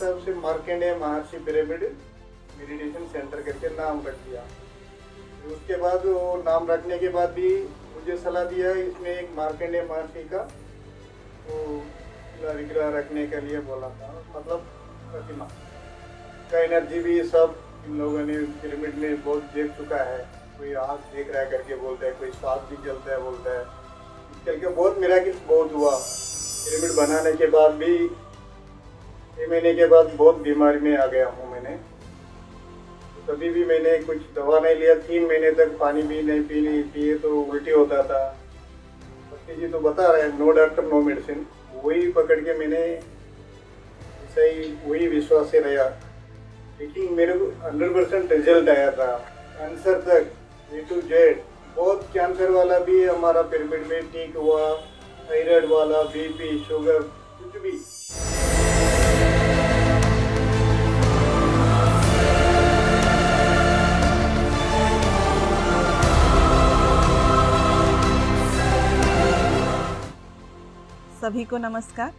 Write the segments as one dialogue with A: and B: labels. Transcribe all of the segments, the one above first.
A: हिसाब से मार्कंडेय महर्षि pyramid meditation centre करके नाम रख दिया। उसके बाद वो नाम रखने के बाद भी मुझे सलाह दिया इसमें एक मार्कंडेय महर्षि का वो विग्रह रखने के लिए बोला था, मतलब प्रतिमा का एनर्जी भी सब इन लोगों ने पिरामिड में बहुत देख चुका है। कोई आँख देख रहा है करके बोलता है, कोई सांस भी चलता है बोलता है। चल के बहुत मिराकिल्स बहुत हुआ। पिरामिड बनाने के बाद भी 6 महीने के बाद बहुत बीमारी में आ गया हूँ मैंने। कभी भी मैंने कुछ दवा नहीं लिया, 3 महीने तक पानी भी नहीं पिए तो उल्टी होता था। जी तो बता रहे हैं नो डॉक्टर नो मेडिसिन, वही पकड़ के मैंने सही वही विश्वास से रहा, लेकिन मेरे को 100% रिजल्ट आया था। कैंसर तक A to Z बहुत कैंसर वाला भी हमारा पिरामिड में ठीक हुआ, थायराइड वाला, बीपी, शुगर, कुछ भी।
B: सभी को नमस्कार।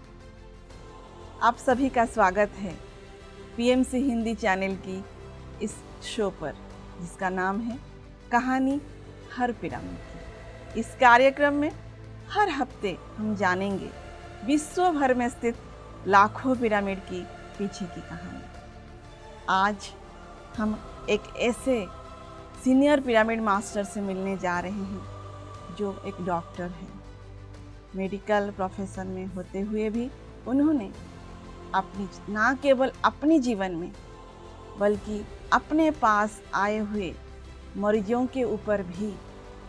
B: आप सभी का स्वागत है पीएमसी हिंदी चैनल की इस शो पर, जिसका नाम है कहानी हर पिरामिड की। इस कार्यक्रम में हर हफ्ते हम जानेंगे विश्व भर में स्थित लाखों पिरामिड की पीछे की कहानी। आज हम एक ऐसे सीनियर पिरामिड मास्टर से मिलने जा रहे हैं जो एक डॉक्टर हैं। मेडिकल प्रोफेशन में होते हुए भी उन्होंने ना केवल अपने जीवन में बल्कि अपने पास आए हुए मरीजों के ऊपर भी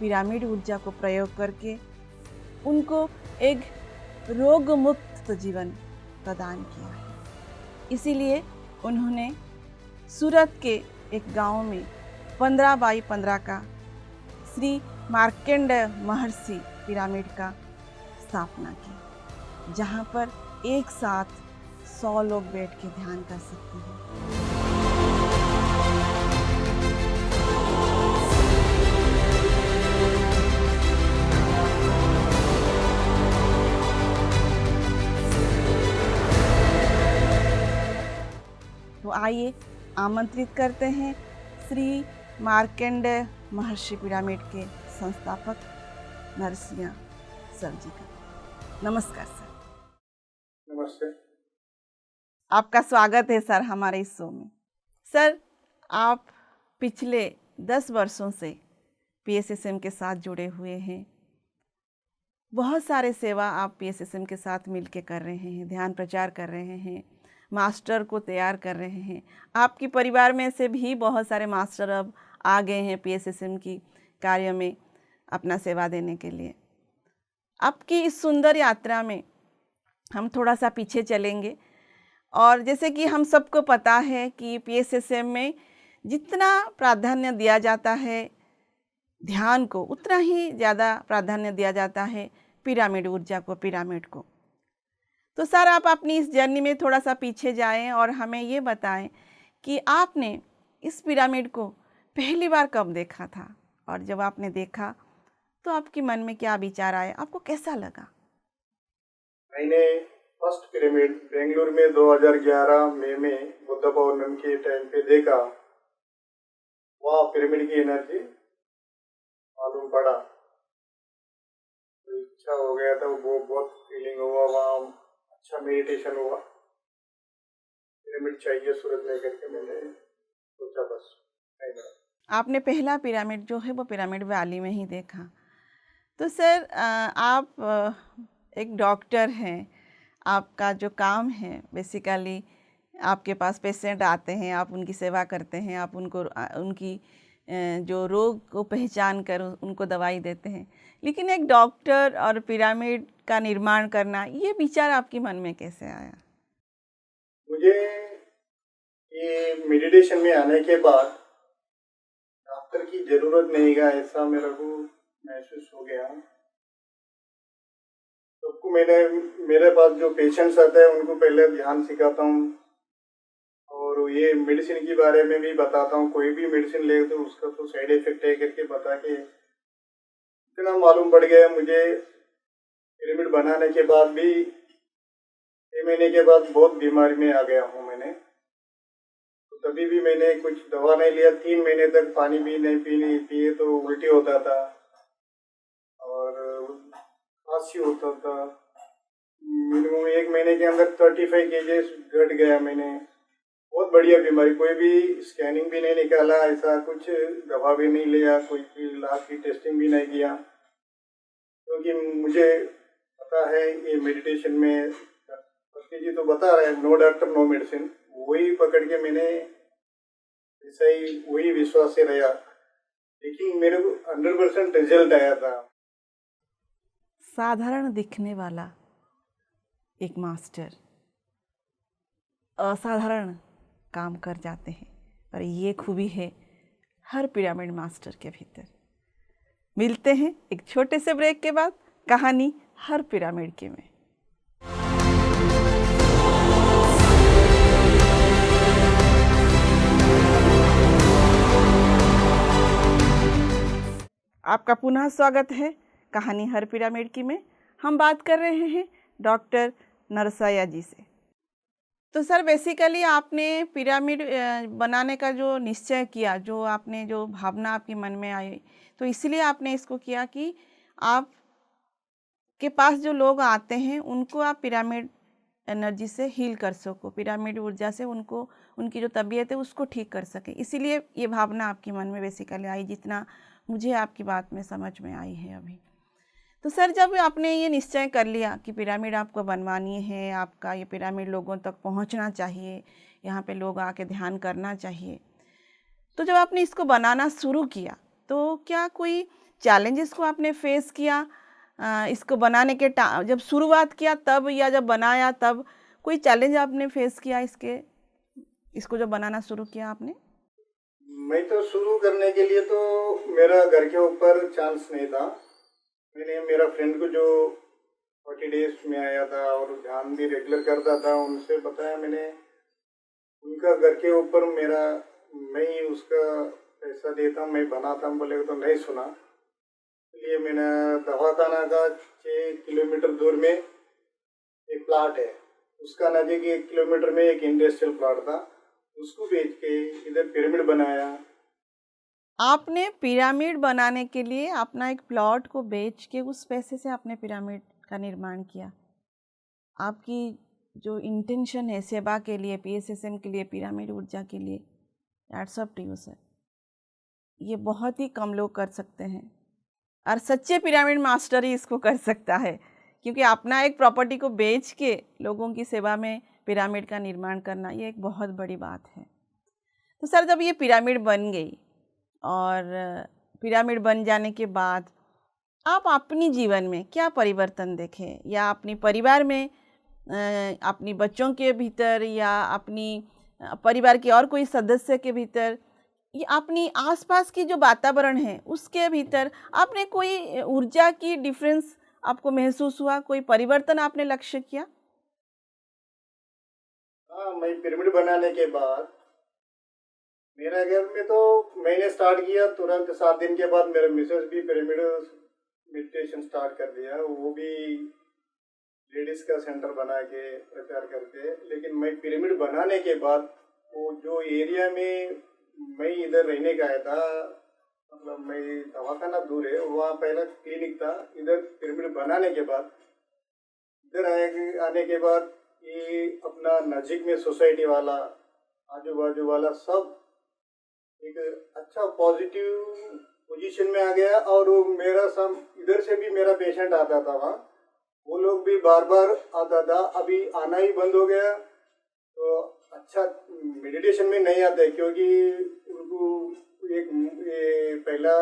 B: पिरामिड ऊर्जा को प्रयोग करके उनको एक रोग मुक्त जीवन प्रदान किया है। इसीलिए उन्होंने सूरत के एक गांव में 15 बाई 15 का श्री मार्कंडेय महर्षि पिरामिड का स्थापना की, जहाँ पर एक साथ 100 लोग बैठ के ध्यान कर सकते हैं। तो आइए आमंत्रित करते हैं श्री मार्कंडेय महर्षि पिरामिड के संस्थापक नरसिंह सर जी का। नमस्कार सर।
A: नमस्ते।
B: आपका स्वागत है सर हमारे इस शो में। सर, आप पिछले 10 वर्षों से पीएसएसएम के साथ जुड़े हुए हैं। बहुत सारे सेवा आप पीएसएसएम के साथ मिलकर कर रहे हैं, ध्यान प्रचार कर रहे हैं, मास्टर को तैयार कर रहे हैं। आपके परिवार में से भी बहुत सारे मास्टर अब आ गए हैं पीएसएसएम की कार्य में अपना सेवा देने के लिए। आपकी इस सुंदर यात्रा में हम थोड़ा सा पीछे चलेंगे, और जैसे कि हम सबको पता है कि पीएसएसएम में जितना प्राधान्य दिया जाता है ध्यान को, उतना ही ज़्यादा प्राधान्य दिया जाता है पिरामिड ऊर्जा को, पिरामिड को। तो सर, आप अपनी इस जर्नी में थोड़ा सा पीछे जाएं और हमें ये बताएं कि आपने इस पिरामिड को पहली बार कब देखा था, और जब आपने देखा तो आपके मन में क्या विचार आए, आपको कैसा लगा?
A: मैंने फर्स्ट पिरामिड बेंगलुरु में 2011 मई में बुद्ध पौर्णमी के टाइम पे देखा। वहाँ पिरामिड की एनर्जी मालूम पड़ा, तो इच्छा हो गया था, वो बहुत फीलिंग हुआ, वहाँ अच्छा मेडिटेशन हुआ। पिरामिड चाहिए सूरत में करके मैंने सोचा, बस नहीं मिला।
B: आपने पहला पिरामिड जो है वो पिरामिड वैली में ही देखा। तो सर, आप एक डॉक्टर हैं, आपका जो काम है बेसिकली आपके पास पेशेंट आते हैं, आप उनकी सेवा करते हैं, आप उनको उनकी जो रोग को पहचान कर उनको दवाई देते हैं। लेकिन एक डॉक्टर और पिरामिड का निर्माण करना, ये विचार आपके मन में कैसे आया?
A: मुझे ये मेडिटेशन में आने के बाद डॉक्टर की ज़रूरत नहीं है, ऐसा मेरे को महसूस हो गया। सबको मेरे पास जो पेशेंट्स आते हैं उनको पहले ध्यान सिखाता हूँ, और ये मेडिसिन के बारे में भी बताता हूँ। कोई भी मेडिसिन ले तो उसका तो साइड इफेक्ट है करके बता के इतना मालूम पड़ गया मुझे। पिरामिड बनाने के बाद भी 6 महीने के बाद बहुत बीमारी में आ गया हूँ मैंने। तभी भी मैंने कुछ दवा नहीं लिया, 3 महीने तक पानी भी नहीं पिए तो उल्टी होता था और खांसी होता था। मिनिमम 1 महीने के अंदर 35 kg घट गया मैंने। बहुत बढ़िया बीमारी, कोई भी स्कैनिंग भी नहीं निकाला, ऐसा कुछ दवा भी नहीं लिया, कोई भी लाभ की टेस्टिंग भी नहीं किया, क्योंकि मुझे पता है ये मेडिटेशन में पत्नी जी तो बता रहे हैं नो डॉक्टर नो मेडिसिन, वही पकड़ के मैंने ऐसा ही वही विश्वास से रहा, लेकिन मेरे को 100% रिजल्ट आया था।
B: साधारण दिखने वाला एक मास्टर असाधारण काम कर जाते हैं, पर ये खूबी है हर पिरामिड मास्टर के भीतर। मिलते हैं एक छोटे से ब्रेक के बाद कहानी हर पिरामिड के में। आपका पुनः स्वागत है कहानी हर पिरामिड की में। हम बात कर रहे हैं डॉक्टर नरसैया जी से। तो सर बेसिकली आपने पिरामिड बनाने का जो निश्चय किया, जो आपने जो भावना आपके मन में आई, तो इसलिए आपने इसको किया कि आप के पास जो लोग आते हैं उनको आप पिरामिड एनर्जी से हील कर सको, पिरामिड ऊर्जा से उनको उनकी जो तबीयत है उसको ठीक कर सके। इसीलिए ये भावना आपके मन में बेसिकली आई, जितना मुझे आपकी बात में समझ में आई है अभी। तो सर जब आपने ये निश्चय कर लिया कि पिरामिड आपको बनवानी है, आपका ये पिरामिड लोगों तक पहुंचना चाहिए, यहाँ पे लोग आके ध्यान करना चाहिए, तो जब आपने इसको बनाना शुरू किया तो क्या कोई चैलेंजेस को आपने फेस किया? इसको बनाने के जब शुरुआत किया तब, या जब बनाया तब कोई चैलेंज आपने फेस किया इसको जब बनाना शुरू किया आपने?
A: मैं तो शुरू करने के लिए तो मेरा घर के ऊपर चांस नहीं था। मैंने मेरा फ्रेंड को जो 40 डेज में आया था और ध्यान भी रेगुलर करता था, उनसे बताया मैंने, उनका घर के ऊपर मेरा, मैं ही उसका पैसा देता, मैं बनाता हूँ बोले तो नहीं सुना। इसलिए मैंने दवाखाना का 6 किलोमीटर दूर में एक प्लाट है, उसका नज़दीक 1 किलोमीटर में एक इंडस्ट्रियल प्लाट था, उसको बेच के इधर पिरामिड बनाया।
B: आपने पिरामिड बनाने के लिए अपना एक प्लॉट को बेच के उस पैसे से आपने पिरामिड का निर्माण किया। आपकी जो इंटेंशन है सेवा के लिए, PSSM के लिए, पिरामिड ऊर्जा के लिए, hats off to you sir. ये बहुत ही कम लोग कर सकते हैं और सच्चे पिरामिड मास्टर ही इसको कर सकता है, क्योंकि अपना एक प्रॉपर्टी को बेच के लोगों की सेवा में पिरामिड का निर्माण करना ये एक बहुत बड़ी बात है। तो सर जब ये पिरामिड बन गई और पिरामिड बन जाने के बाद आप अपनी जीवन में क्या परिवर्तन देखें, या अपनी परिवार में, अपनी बच्चों के भीतर, या अपनी परिवार के और कोई सदस्य के भीतर, या अपनी आसपास की जो वातावरण है उसके भीतर आपने कोई ऊर्जा की डिफरेंस आपको महसूस हुआ, कोई परिवर्तन आपने लक्ष्य किया?
A: हाँ, मैं पिरामिड बनाने के बाद मेरा घर में तो मैंने स्टार्ट किया, तुरंत 7 दिन के बाद मेरे मिसेस भी पिरामिड मेडिटेशन स्टार्ट कर दिया, वो भी लेडीज़ का सेंटर बना के प्रचार करते हैं। लेकिन मैं पिरामिड बनाने के बाद वो जो एरिया में मैं इधर रहने का आया था, मतलब मैं दवाखाना दूर है, वहाँ पहला क्लिनिक था, इधर पिरामिड बनाने के बाद इधर आने के बाद ये अपना नज़दीक में सोसाइटी वाला, आजू बाजू वाला सब एक अच्छा पॉजिटिव पोजीशन में आ गया। और वो मेरा सब इधर से भी मेरा पेशेंट आता था वहाँ, वो लोग भी बार बार आता था, अभी आना ही बंद हो गया। तो अच्छा मेडिटेशन में नहीं आते, क्योंकि उनको एक पहला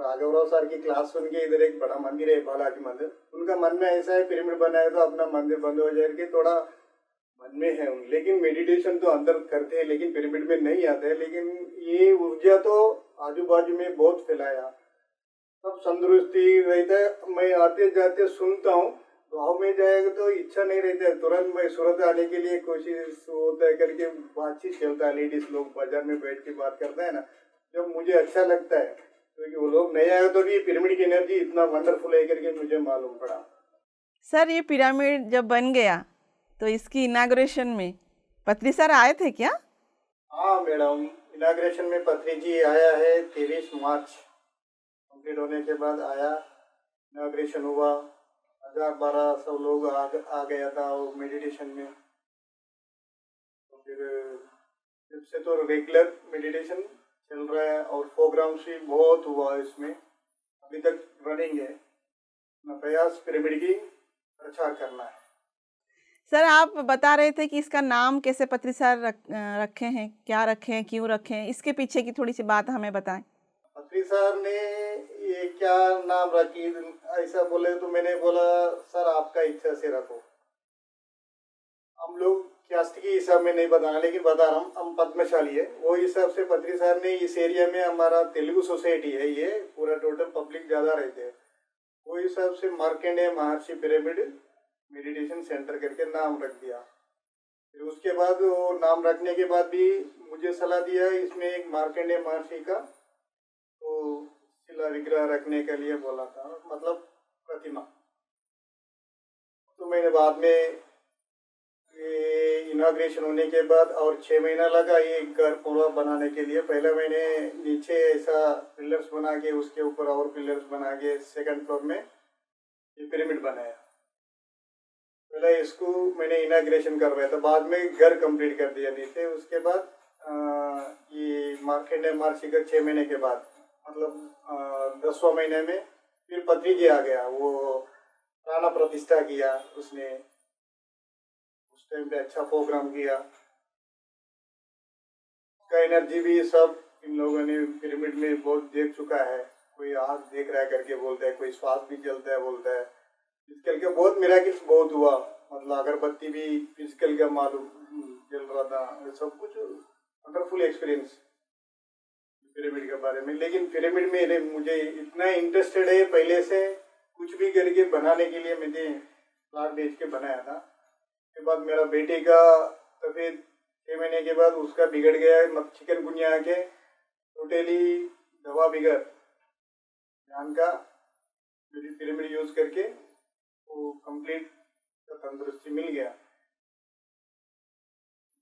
A: राघवराव सर की क्लास सुन के इधर एक बड़ा मंदिर है बालाजी मंदिर, उनका मन में ऐसा है पिरामिड बनाया तो अपना मंदिर बंद हो जाएगी, थोड़ा मन में है उन। लेकिन मेडिटेशन तो अंदर करते हैं लेकिन पिरामिड में नहीं आते हैं। लेकिन ये ऊर्जा तो आजू बाजू में बहुत फैलाया, सब तंदुरुस्ती रहता है। मैं आते जाते सुनता हूँ, गाँव में जाएगा तो इच्छा नहीं रहता है, तुरंत मैं सूरत आने के लिए कोशिश होता है करके बातचीत चलता है, लेडीज लोग बाजार में बैठ के बात करता है ना, जब मुझे अच्छा लगता है, क्योंकि वो लोग नहीं आए तो भी पिरामिड की एनर्जी इतना वंडरफुल है करके मुझे मालूम पड़ा।
B: सर ये पिरामिड जब बन गया तो इसकी इनाग्रेशन में पत्री सर आए थे क्या?
A: हाँ मैडम, इनाग्रेशन में पत्री जी आया है 23 मार्च, कंप्लीट होने के बाद आया, इनाग्रेशन हुआ, 1000-1200 लोग आ गया था वो मेडिटेशन में। तो फिर जब से तो रेगुलर मेडिटेशन चल रहा है और प्रोग्राम्स भी बहुत हुआ इसमें, अभी तक रनिंग है। अपना प्रयास पिरामिड की प्रचार करना है।
B: सर आप बता रहे थे कि इसका नाम कैसे पत्री सर रखे हैं, क्या रखे हैं, क्यों रखे हैं, इसके पीछे की थोड़ी सी बात हमें बताएं।
A: पत्री सर ने ये क्या नाम रखी, ऐसा बोले तो मैंने बोला सर आपका इच्छा से रखो। हम लोग कास्ट के हिसाब में नहीं बताना, लेकिन बता रहा हूँ, हम पद्मशाली है वो हिसाब से पत्री सर ने इस एरिया में, हमारा तेलुगु सोसाइटी है ये, पूरा टोटल पब्लिक ज़्यादा रहते हैं, वो हिसाब से मार्कंडेय महर्षि पिरामिड मेडिटेशन सेंटर करके नाम रख दिया। फिर उसके बाद वो नाम रखने के बाद भी मुझे सलाह दिया इसमें एक मार्कंडेय महर्षि का तो शिला विग्रह रखने के लिए बोला था, मतलब प्रतिमा। तो मैंने बाद में ये इनाग्रेशन होने के बाद और 6 महीना लगा ये घर पूरा बनाने के लिए। पहले मैंने नीचे ऐसा पिलर्स बना के उसके ऊपर और पिलर्स बना के सेकंड फ्लोर में ये पिरामिड बनाया। पहले इसको मैंने इनाग्रेशन करवाया था, बाद में घर कंप्लीट कर दिया नीचे। उसके बाद ये मार्कंडेय महर्षि का 6 महीने के बाद, मतलब 10वां महीने में फिर पत्री जी आ गया, वो प्राण प्रतिष्ठा किया उसने। उस टाइम पे अच्छा प्रोग्राम किया, उसका एनर्जी भी सब इन लोगों ने पिरामिड में बहुत देख चुका है। कोई आँख देख रहा है करके बोलता है, कोई श्वास भी चलता है बोलता है। फिजिकल का बहुत मिराकिल्स बहुत हुआ, मतलब अगरबत्ती भी फिजिकल का मालूम चल रहा था, सब कुछ वंडरफुल एक्सपीरियंस पिरामिड के बारे में। लेकिन पिरामिड में मुझे इतना इंटरेस्टेड है पहले से, कुछ भी करके बनाने के लिए मैंने प्लाट बेच के बनाया था। उसके बाद मेरा बेटे का तबीयत 6 महीने के बाद उसका बिगड़ गया, चिकनगुनिया आके टोटली दवा बिगड़ जान का पिरामिड यूज करके वो कंप्लीट तंदुरुस्ती मिल गया।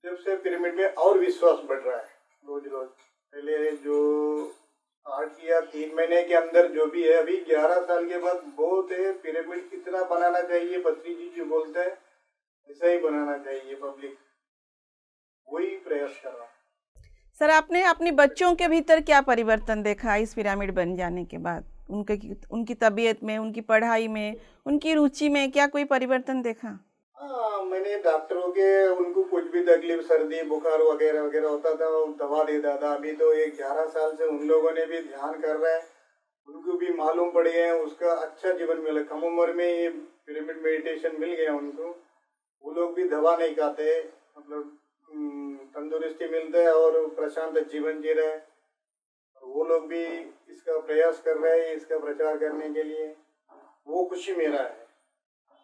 A: जब से पिरामिड में और विश्वास बढ़ रहा है रोज रोज। पहले जो स्टार्ट किया 3 महीने के अंदर जो भी है, अभी 11 साल के बाद बहुत है। पिरामिड कितना बनाना चाहिए, पत्री जी जो बोलते हैं ऐसा ही बनाना चाहिए, पब्लिक वही प्रयास कर रहा है।
B: सर आपने अपने बच्चों के भीतर क्या परिवर्तन देखा इस पिरामिड बन जाने के बाद? उनकी तबीयत में, उनकी पढ़ाई में, उनकी रुचि में क्या कोई परिवर्तन देखा?
A: हाँ, मैंने डॉक्टरों के उनको कुछ भी तकलीफ, सर्दी बुखार वगैरह वगैरह होता था वो दवा देता था। अभी तो ये 11 साल से उन लोगों ने भी ध्यान कर रहे हैं, उनको भी मालूम पड़ गया है, उसका अच्छा जीवन मिला। कम उम्र में ये पिरामिड मेडिटेशन मिल गया उनको, वो लोग भी दवा नहीं खाते, मतलब तंदुरुस्ती मिलता है और प्रशांत जीवन जी रहे हैं। वो लोग भी इसका प्रयास कर रहे हैं, इसका प्रचार करने के लिए। वो खुशी मेरा है,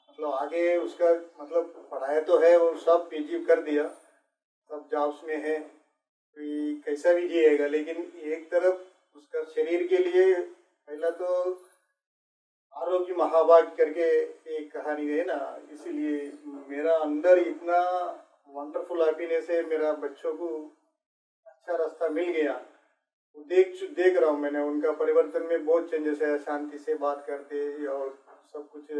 A: मतलब आगे उसका मतलब पढ़ाई तो है, वो सब पीजी कर दिया, सब जॉब्स में है, कोई कैसा भी जिएगा। लेकिन एक तरफ उसका शरीर के लिए पहला तो आरोग्य महाभाग्य करके एक कहानी है ना, इसीलिए मेरा अंदर इतना वंडरफुल हैप्पीनेस है। मेरा बच्चों को अच्छा रास्ता मिल गया, देख रहा हूँ मैंने उनका परिवर्तन में बहुत चेंजेस है। शांति से बात करते और सब कुछ,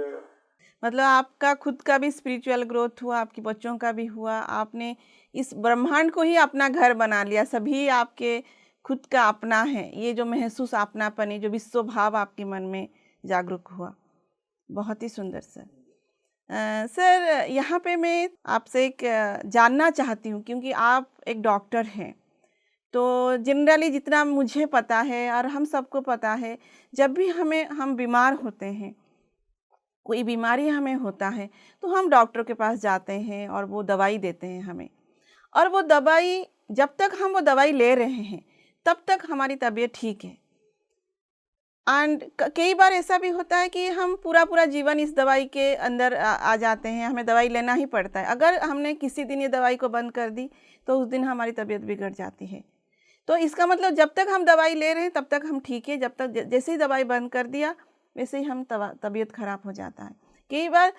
B: मतलब आपका खुद का भी स्पिरिचुअल ग्रोथ हुआ, आपके बच्चों का भी हुआ, आपने इस ब्रह्मांड को ही अपना घर बना लिया, सभी आपके खुद का अपना है। ये जो महसूस अपनापन है, जो विश्व भाव आपके मन में जागरूक हुआ, बहुत ही सुंदर सर। सर यहाँ पे मैं आपसे एक जानना चाहती हूँ, क्योंकि आप एक डॉक्टर हैं, तो जनरली जितना मुझे पता है और हम सबको पता है, जब भी हम बीमार होते हैं, कोई बीमारी हमें होता है, तो हम डॉक्टर के पास जाते हैं और वो दवाई देते हैं हमें। और वो दवाई, जब तक हम वो दवाई ले रहे हैं तब तक हमारी तबीयत ठीक है। एंड कई बार ऐसा भी होता है कि हम पूरा जीवन इस दवाई के अंदर आ जाते हैं, हमें दवाई लेना ही पड़ता है। अगर हमने किसी दिन ये दवाई को बंद कर दी तो उस दिन हमारी तबीयत बिगड़ जाती है। तो इसका मतलब जब तक हम दवाई ले रहे हैं तब तक हम ठीक है, जब तक जैसे ही दवाई बंद कर दिया वैसे ही हम तबीयत खराब हो जाता है। कई बार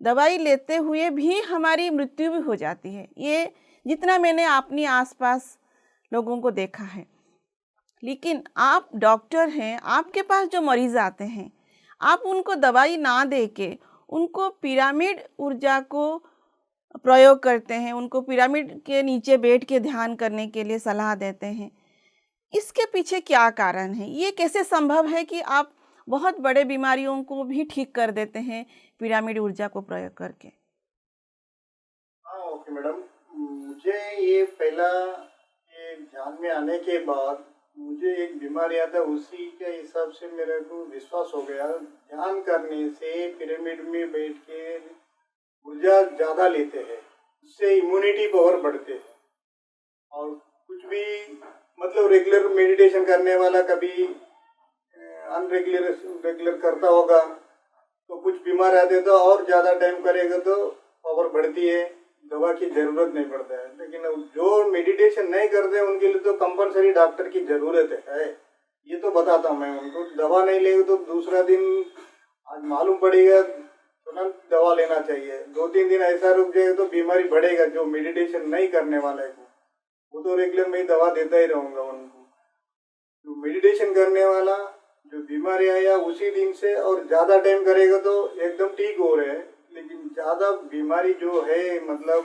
B: दवाई लेते हुए भी हमारी मृत्यु भी हो जाती है। ये जितना मैंने अपने आसपास लोगों को देखा है। लेकिन आप डॉक्टर हैं, आपके पास जो मरीज़ आते हैं, आप उनको दवाई ना दे के उनको पिरामिड ऊर्जा को प्रयोग करते हैं, उनको पिरामिड के नीचे बैठ के ध्यान करने के लिए सलाह देते हैं। इसके पीछे क्या कारण है? ये कैसे संभव है कि आप बहुत बड़े बीमारियों को भी ठीक कर देते हैं पिरामिड ऊर्जा को प्रयोग करके?
A: हाँ, ओके मैडम। मुझे ये पहला ये ध्यान में आने के बाद मुझे एक बीमारी आता, उसी के हिसाब से मेरे को विश्वास हो गया, ध्यान करने से पिरामिड में बैठ के ऊर्जा ज़्यादा लेते हैं, उससे इम्यूनिटी पावर बढ़ते हैं। और कुछ भी मतलब रेगुलर मेडिटेशन करने वाला कभी रेगुलर करता होगा तो कुछ बीमार आते तो और ज़्यादा टाइम करेगा तो पावर बढ़ती है, दवा की ज़रूरत नहीं पड़ता है। लेकिन जो मेडिटेशन नहीं करते उनके लिए तो कंपलसरी डॉक्टर की ज़रूरत है, ये तो बताता हूँ मैं उनको। दवा नहीं लेगा तो दूसरा दिन आज मालूम पड़ेगा, तुरंत दवा लेना चाहिए। 2-3 दिन ऐसा रुक जाएगा तो बीमारी बढ़ेगा। जो मेडिटेशन नहीं करने वाला है वो तो रेगुलर में दवा देता ही रहूँगा उनको। जो मेडिटेशन करने वाला जो बीमारी आया उसी दिन से और ज़्यादा टाइम करेगा तो एकदम ठीक हो रहे हैं। लेकिन ज़्यादा बीमारी जो है मतलब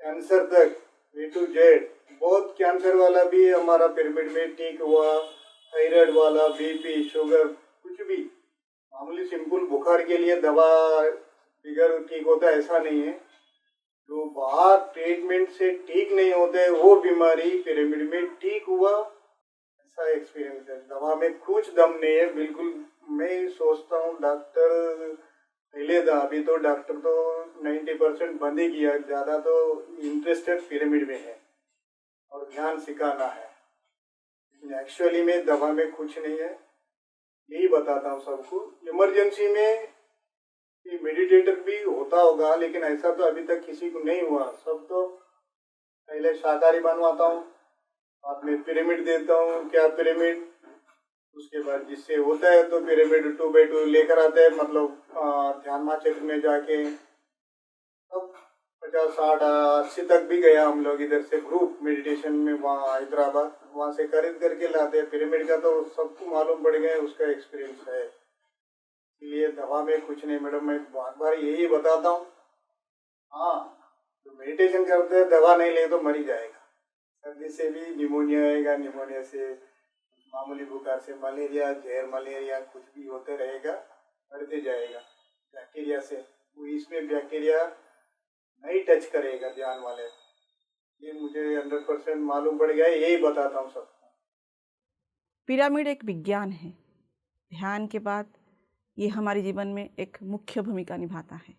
A: कैंसर तक A to Z, बहुत कैंसर वाला भी हमारा पिरामिड में ठीक हुआ, थायराइड वाला, BP, शुगर, कुछ भी मामूली सिंपल बुखार के लिए दवा बिगर ठीक होता है ऐसा नहीं है। जो बाहर ट्रीटमेंट से ठीक नहीं होता है वो बीमारी पिरामिड में ठीक हुआ, ऐसा एक्सपीरियंस है। दवा में कुछ दम नहीं है बिल्कुल। मैं सोचता हूँ डॉक्टर पहले था, अभी तो डॉक्टर तो 90% बंद ही किया, ज़्यादा तो इंटरेस्टेड पिरामिड में है और ध्यान सिखाना है। एक्चुअली में दवा में कुछ नहीं है, यही बताता हूँ सबको। इमरजेंसी में मेडिटेटर भी होता होगा लेकिन ऐसा तो अभी तक किसी को नहीं हुआ। सब तो पहले शाकाहारी बनवाता हूँ, बाद में पिरामिड देता हूँ, क्या पिरामिड, उसके बाद जिससे होता है तो पिरामिड 2x2 लेकर आते हैं, मतलब ध्यान क्षेत्र में जाके। अब 50-60-80 तक भी गया हम लोग इधर से ग्रुप मेडिटेशन में, वहाँ हैदराबाद, वहाँ से खरीद करके लाते हैं पिरामिड का। तो सबको मालूम पड़ गया, उसका एक्सपीरियंस है। इसलिए दवा में कुछ नहीं मैडम, मैं बार बार यही बताता हूँ। हाँ, तो मेडिटेशन करते हैं, दवा नहीं ले तो मर ही जाएगा। सर्दी से भी निमोनिया आएगा, निमोनिया से मामूली बुखार से मलेरिया, जहर मलेरिया, कुछ भी होते रहेगा, बढ़ते जाएगा। बैक्टीरिया से वो इसमें बैक्टीरिया नहीं टच करेगा ध्यान वाले, ये मुझे 100% मालूम पड़ गया है, यही बताता हूँ सबको।
B: पिरामिड एक विज्ञान है। ध्यान के बाद ये हमारे जीवन में एक मुख्य भूमिका निभाता है।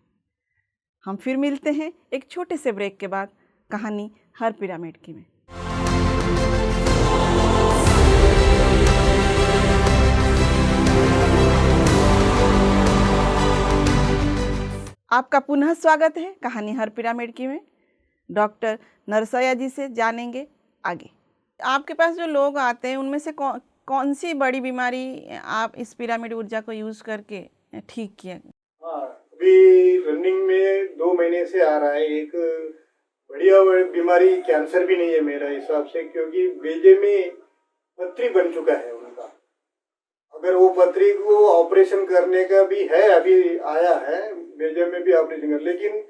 B: हम फिर मिलते हैं एक छोटे से ब्रेक के बाद कहानी हर पिरामिड की में। आपका पुनः स्वागत है कहानी हर पिरामिड की में। डॉक्टर नरसया जी से जानेंगे आगे। आपके पास जो लोग आते हैं उनमें से कौन सी बड़ी बीमारी आप इस पिरामिड ऊर्जा को यूज़ करके ठीक किया?
A: हाँ, अभी रनिंग में 2 महीने से आ रहा है। एक बढ़िया बीमारी कैंसर भी नहीं है मेरा हिसाब से, क्योंकि बेजे में पथरी बन चुका है उनका। अगर वो पथरी को ऑपरेशन करने का भी है, अभी आया है बेजे में भी ऑपरेशन कर, लेकिन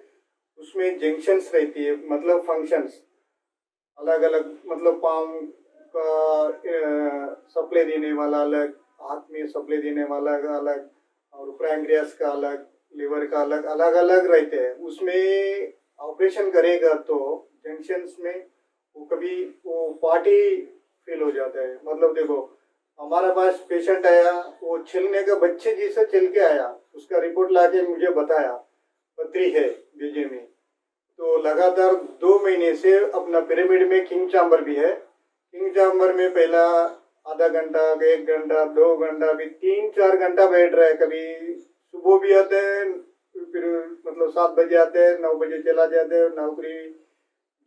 A: उसमें जंक्शंस रहती है, मतलब फंक्शंस अलग अलग, मतलब पाम का सप्लाई देने वाला अलग, हाथ में सप्लाई देने वाला अलग, और पैंक्रियास का अलग, लिवर का अलग, अलग अलग रहते हैं। उसमें ऑपरेशन करेगा तो जंक्शंस में वो कभी वो पार्टी फील हो जाता है। मतलब देखो, हमारा पास पेशेंट आया, वो छिलने का बच्चे जैसा छिल के आया, उसका रिपोर्ट लाके मुझे बताया पथरी है बीजे में। तो लगातार 2 महीने से अपना पिरामिड में किंग चैम्बर भी है, किंग चैम्बर में पहला आधा घंटा, 1 घंटा, 2 घंटा, अभी 3-4 घंटा बैठ रहा है। कभी सुबह भी आते हैं, फिर मतलब 7 बजे आते हैं, 9 बजे चला जाते हैं। नौकरी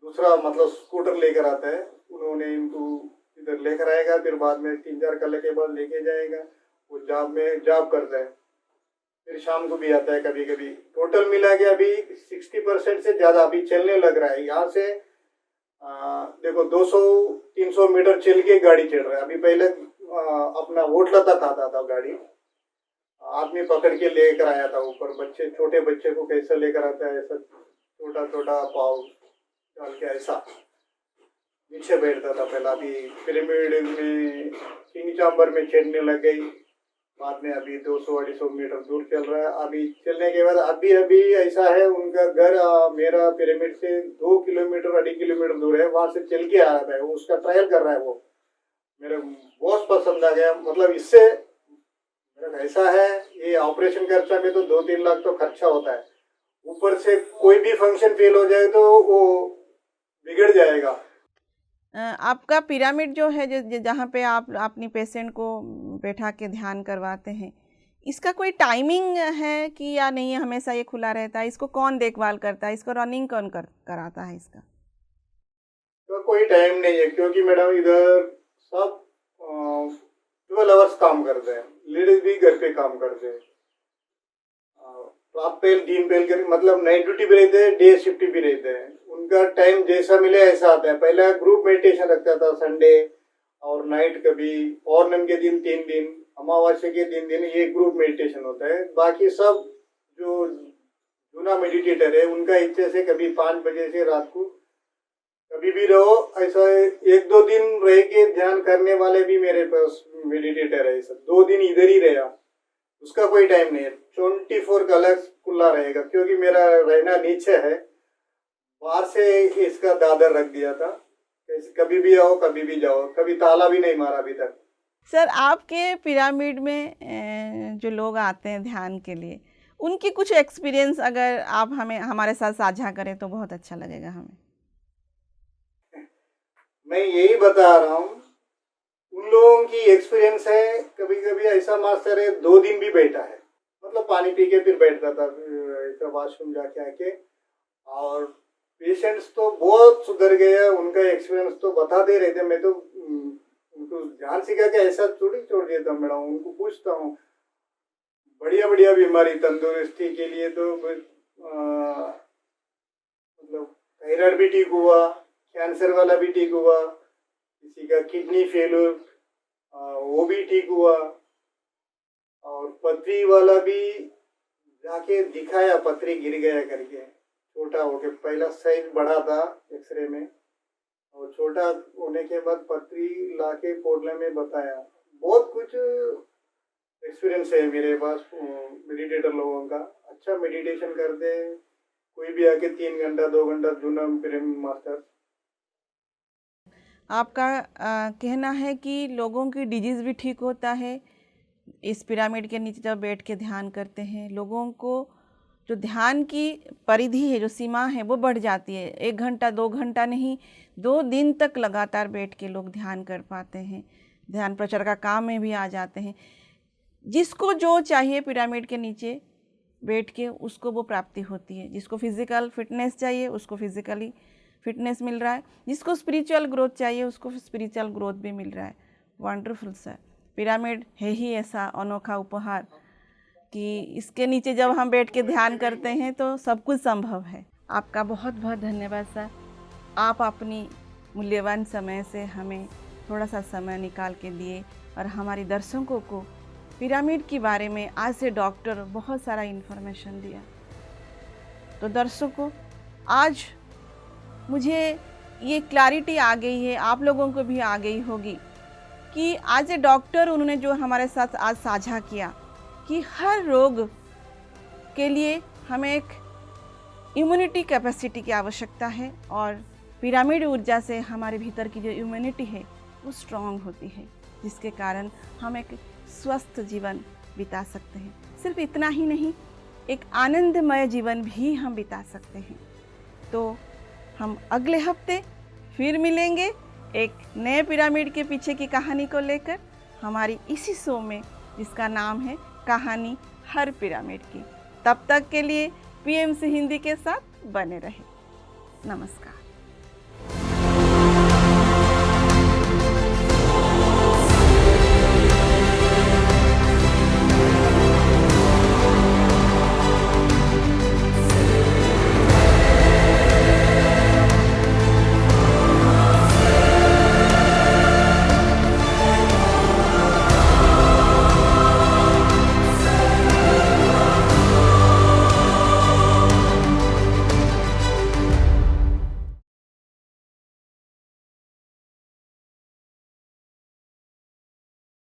A: दूसरा मतलब स्कूटर लेकर आता है, उन्होंने इनको इधर लेकर आएगा, फिर बाद में 3-4 कल के बाद लेके जाएगा। वो जॉब करता है, फिर शाम को भी आता है कभी कभी। टोटल मिला के अभी 60% से ज़्यादा अभी चलने लग रहा है। यहाँ से देखो 200-300 मीटर चल के गाड़ी चल रहा है। अभी पहले अपना होटल तक आता था गाड़ी, आदमी पकड़ के लेकर आया था ऊपर। बच्चे, छोटे बच्चे को कैसे लेकर आता है, ऐसा छोटा छोटा पाव डाल के ऐसा नीचे बैठता था पहला। अभी पिरामिड में किंग चाम्बर में चढ़ने लग गई बाद में। अभी 200-250 मीटर दूर चल रहा है। अभी चलने के बाद अभी अभी ऐसा है, उनका घर मेरा पिरामिड से 2 किलोमीटर 2.5 किलोमीटर दूर है, वहां से चल के आ रहा है। वो उसका ट्रायल कर रहा है। वो मेरे बहुत पसंद आ गया। मतलब इससे मेरा ऐसा है, ये ऑपरेशन खर्चा में तो 2-3 लाख तो खर्चा होता है, ऊपर से कोई भी फंक्शन फेल हो जाए तो वो बिगड़ जाएगा।
B: आपका पिरामिड जो है, जहाँ पे आप अपनी पेशेंट को बैठा के ध्यान करवाते हैं, इसका कोई टाइमिंग है कि या नहीं, हमेशा ये खुला रहता है? इसको कौन देखभाल करता है? इसको रनिंग कौन कराता है इसका?
A: तो कोई टाइम नहीं है, क्योंकि मैडम इधर सब 12 आवर्स काम करते हैं। लेडीज भी घर पे काम करते हैं। रात पेल दिन पेल कर, मतलब नाइट ड्यूटी भी रहते हैं, डे शिफ्ट भी रहते हैं। उनका टाइम जैसा मिले ऐसा आता है। पहले ग्रुप मेडिटेशन रखता था संडे और नाइट, कभी पौर्णम के दिन 3 दिन, अमावस्या के दिन ये ग्रुप मेडिटेशन होता है। बाकी सब जो जूना मेडिटेटर है उनका इच्छा से कभी 5 बजे से रात को कभी भी रहो, ऐसा 1-2 दिन रह के ध्यान करने वाले भी मेरे पास मेडिटेटर है। सब 2 दिन इधर ही रहा, उसका कोई टाइम नहीं है। 24 कलर्स खुला रहेगा, क्योंकि मेरा रहना नीचे है। बाहर से इसका दादर रख दिया था, कभी भी आओ कभी भी जाओ, कभी ताला भी नहीं मारा अभी तक।
B: सर, आपके पिरामिड में जो लोग आते हैं ध्यान के लिए, उनकी कुछ एक्सपीरियंस अगर आप हमें हमारे साथ साझा करें तो बहुत अच्छा लगेगा हमें।
A: मैं यही बता रहा हूँ, उन लोगों की एक्सपीरियंस है। कभी कभी ऐसा मास्टर है 2 दिन भी बैठा है, मतलब पानी पी के फिर बैठता था ऐसा वॉशरूम जाके आके। और पेशेंट्स तो बहुत सुधर गए, उनका एक्सपीरियंस तो बता दे रहे थे। मैं तो उनको ध्यान सिखा के ऐसा थोड़ी छोड़ देता हूँ मैडम, उनको पूछता हूँ। बढ़िया बढ़िया बीमारी तंदुरुस्ती के लिए तो मतलब थायराइड भी ठीक हुआ, कैंसर वाला भी ठीक हुआ, किसी का किडनी फेल्यूर वो भी ठीक हुआ, और पथरी वाला भी जाके दिखाया, पथरी गिर गया करके, छोटा हो के। पहला साइज बड़ा था एक्सरे में, और छोटा होने के बाद पथरी लाके पोडला में बताया। बहुत कुछ एक्सपीरियंस है मेरे पास मेडिटेटर लोगों का। अच्छा मेडिटेशन करते हैं, कोई भी आके 3 घंटा 2 घंटा जूना प्रेम मास्टर।
B: आपका कहना है कि लोगों की डिजीज़ भी ठीक होता है इस पिरामिड के नीचे जब बैठ के ध्यान करते हैं। लोगों को जो ध्यान की परिधि है, जो सीमा है, वो बढ़ जाती है। 1 घंटा 2 घंटा नहीं, 2 दिन तक लगातार बैठ के लोग ध्यान कर पाते हैं। ध्यान प्रचार का काम में भी आ जाते हैं। जिसको जो चाहिए पिरामिड के नीचे बैठ के उसको वो प्राप्ति होती है। जिसको फिज़िकल फिटनेस चाहिए उसको फिज़िकली फिटनेस मिल रहा है, जिसको स्पिरिचुअल ग्रोथ चाहिए उसको स्पिरिचुअल ग्रोथ भी मिल रहा है। वंडरफुल सर, पिरामिड है ही ऐसा अनोखा उपहार कि इसके नीचे जब हम बैठ के ध्यान करते हैं तो सब कुछ संभव है। आपका बहुत बहुत धन्यवाद सर। आप अपनी मूल्यवान समय से हमें थोड़ा सा समय निकाल के दिए और हमारे दर्शकों को पिरामिड के बारे में आज से डॉक्टर बहुत सारा इन्फॉर्मेशन दिया। तो दर्शकों, आज मुझे ये क्लैरिटी आ गई है, आप लोगों को भी आ गई होगी कि आज ए डॉक्टर उन्होंने जो हमारे साथ आज साझा किया कि हर रोग के लिए हमें एक इम्यूनिटी कैपेसिटी की आवश्यकता है, और पिरामिड ऊर्जा से हमारे भीतर की जो इम्यूनिटी है वो स्ट्रॉन्ग होती है, जिसके कारण हम एक स्वस्थ जीवन बिता सकते हैं। सिर्फ इतना ही नहीं, एक आनंदमय जीवन भी हम बिता सकते हैं। तो हम अगले हफ्ते फिर मिलेंगे एक नए पिरामिड के पीछे की कहानी को लेकर, हमारी इसी शो में जिसका नाम है कहानी हर पिरामिड की। तब तक के लिए PMC हिंदी के साथ बने रहें। नमस्कार।